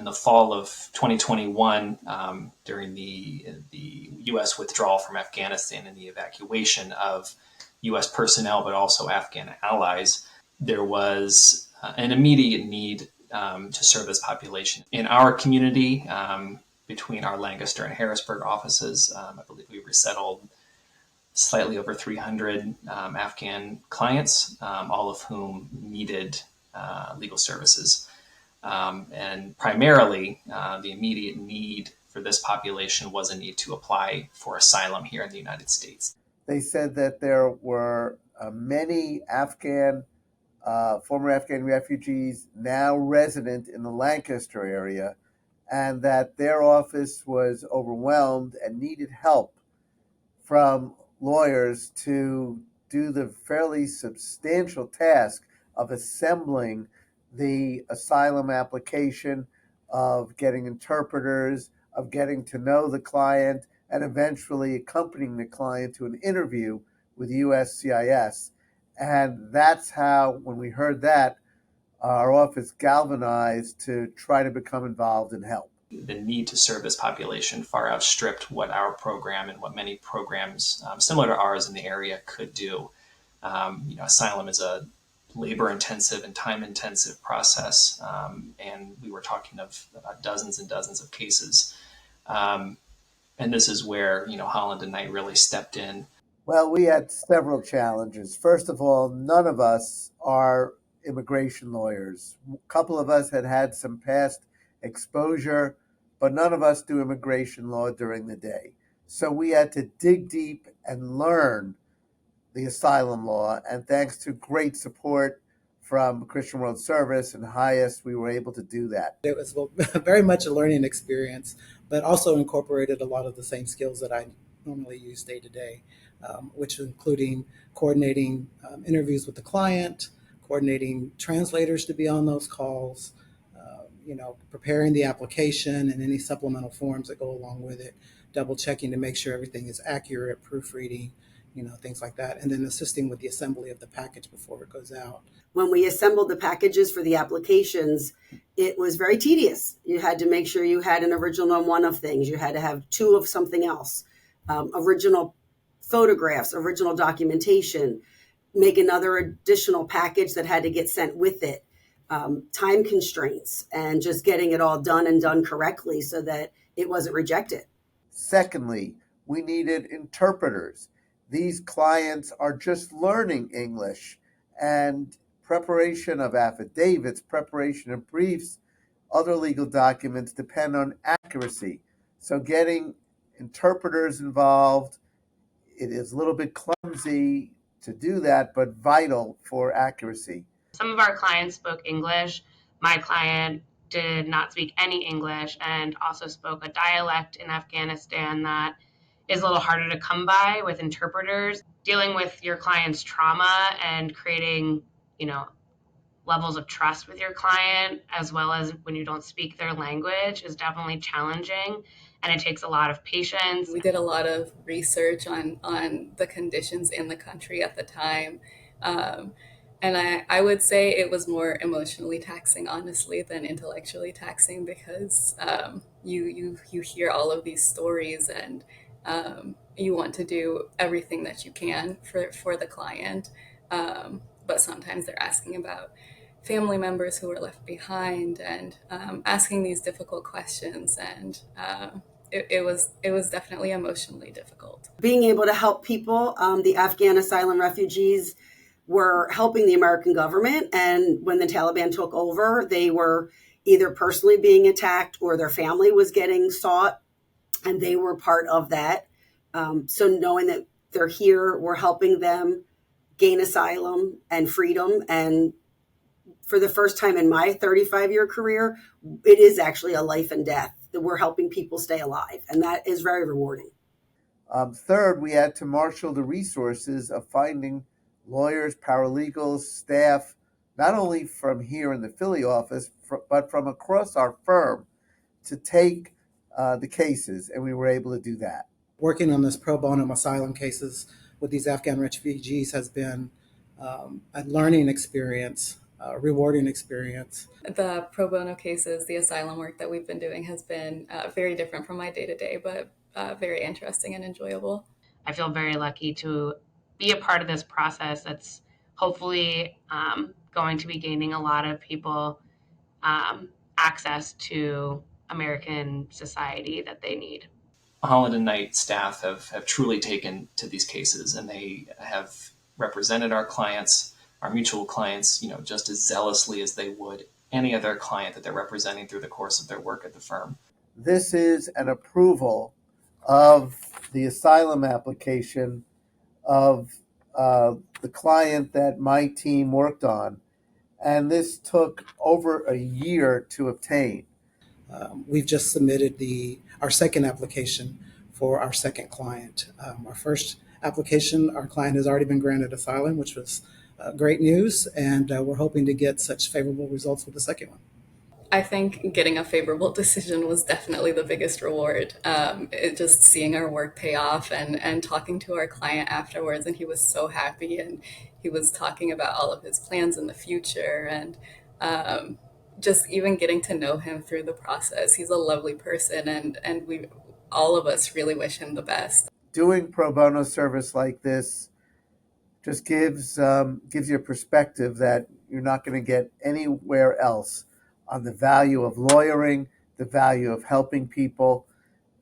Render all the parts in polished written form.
In the fall of 2021, during the U.S. withdrawal from Afghanistan and the evacuation of U.S. personnel, but also Afghan allies, there was an immediate need to serve this population. In our community, between our Lancaster and Harrisburg offices, I believe we resettled slightly over 300 Afghan clients, all of whom needed legal services. And primarily, the immediate need for this population was a need to apply for asylum here in the United States. They said that there were many former Afghan refugees now resident in the Lancaster area, and that their office was overwhelmed and needed help from lawyers to do the fairly substantial task of assembling the asylum application, of getting interpreters, of getting to know the client, and eventually accompanying the client to an interview with USCIS. And that's how, when we heard that, our office galvanized to try to become involved and help. The need to serve this population far outstripped what our program and what many programs similar to ours in the area could do. Asylum is a labor-intensive and time-intensive process, and we were talking of about dozens and dozens of cases. And this is where Holland and I really stepped in. Well, we had several challenges. First of all, none of us are immigration lawyers. A couple of us had some past exposure, but none of us do immigration law during the day. So we had to dig deep and learn the asylum law, and thanks to great support from Christian World Service and HIAS, we were able to do that. It was very much a learning experience, but also incorporated a lot of the same skills that I normally use day to day, which including coordinating interviews with the client, coordinating translators to be on those calls, preparing the application and any supplemental forms that go along with it, double checking to make sure everything is accurate, proofreading, things like that, and then assisting with the assembly of the package before it goes out. When we assembled the packages for the applications, it was very tedious. You had to make sure you had an original one of things. You had to have two of something else, original photographs, original documentation, make another additional package that had to get sent with it, time constraints, and just getting it all done and done correctly so that it wasn't rejected. Secondly, we needed interpreters. These clients are just learning English, and preparation of affidavits, preparation of briefs, other legal documents depend on accuracy. So getting interpreters involved, it is a little bit clumsy to do that, but vital for accuracy. Some of our clients spoke English. My client did not speak any English and also spoke a dialect in Afghanistan that is a little harder to come by with interpreters. Dealing with your client's trauma and creating, levels of trust with your client, as well as when you don't speak their language, is definitely challenging, and it takes a lot of patience. We did a lot of research on the conditions in the country at the time. And I would say it was more emotionally taxing, honestly, than intellectually taxing, because you hear all of these stories and you want to do everything that you can for the client. But sometimes they're asking about family members who were left behind and asking these difficult questions. And it was definitely emotionally difficult. Being able to help people, the Afghan asylum refugees were helping the American government. And when the Taliban took over, they were either personally being attacked or their family was getting sought, and they were part of that. So knowing that they're here, we're helping them gain asylum and freedom. And for the first time in my 35-year career, it is actually a life and death that we're helping people stay alive. And that is very rewarding. Third, we had to marshal the resources of finding lawyers, paralegals, staff, not only from here in the Philly office, but from across our firm to take the cases. And we were able to do that. Working on this pro bono asylum cases with these Afghan refugees has been a learning experience rewarding experience. The pro bono cases, the asylum work that we've been doing has been very different from my day to day, but very interesting and enjoyable. I feel very lucky to be a part of this process that's hopefully going to be gaining a lot of people access to American society that they need. Holland and Knight staff have truly taken to these cases, and they have represented our clients, our mutual clients, just as zealously as they would any other client that they're representing through the course of their work at the firm. This is an approval of the asylum application of the client that my team worked on, and this took over a year to obtain. We've just submitted our second application for our second client. Our first application, our client has already been granted asylum, which was great news, and we're hoping to get such favorable results with the second one. I think getting a favorable decision was definitely the biggest reward. Just seeing our work pay off and talking to our client afterwards, and he was so happy, and he was talking about all of his plans in the future, and just even getting to know him through the process. He's a lovely person, and we all of us really wish him the best. Doing pro bono service like this just gives you a perspective that you're not going to get anywhere else on the value of lawyering, the value of helping people,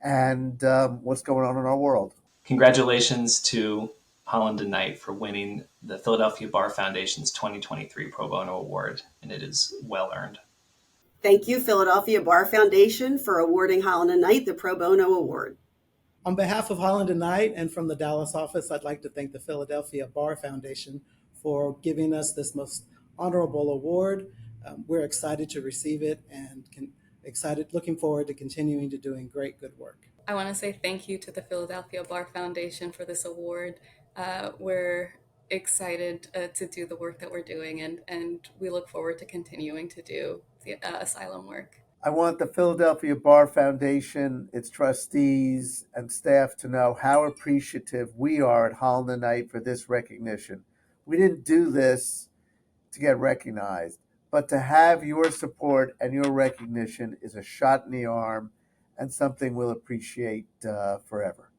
and what's going on in our world. Congratulations to Holland and Knight for winning the Philadelphia Bar Foundation's 2023 Pro Bono Award, and it is well earned. Thank you, Philadelphia Bar Foundation, for awarding Holland and Knight the Pro Bono Award. On behalf of Holland and Knight and from the Dallas office, I'd like to thank the Philadelphia Bar Foundation for giving us this most honorable award. We're excited to receive it and looking forward to continuing to doing great, good work. I want to say thank you to the Philadelphia Bar Foundation for this award. We're excited to do the work that we're doing, and we look forward to continuing to do the asylum work. I want the Philadelphia Bar Foundation, its trustees, and staff to know how appreciative we are at Holland and Knight for this recognition. We didn't do this to get recognized, but to have your support and your recognition is a shot in the arm and something we'll appreciate forever.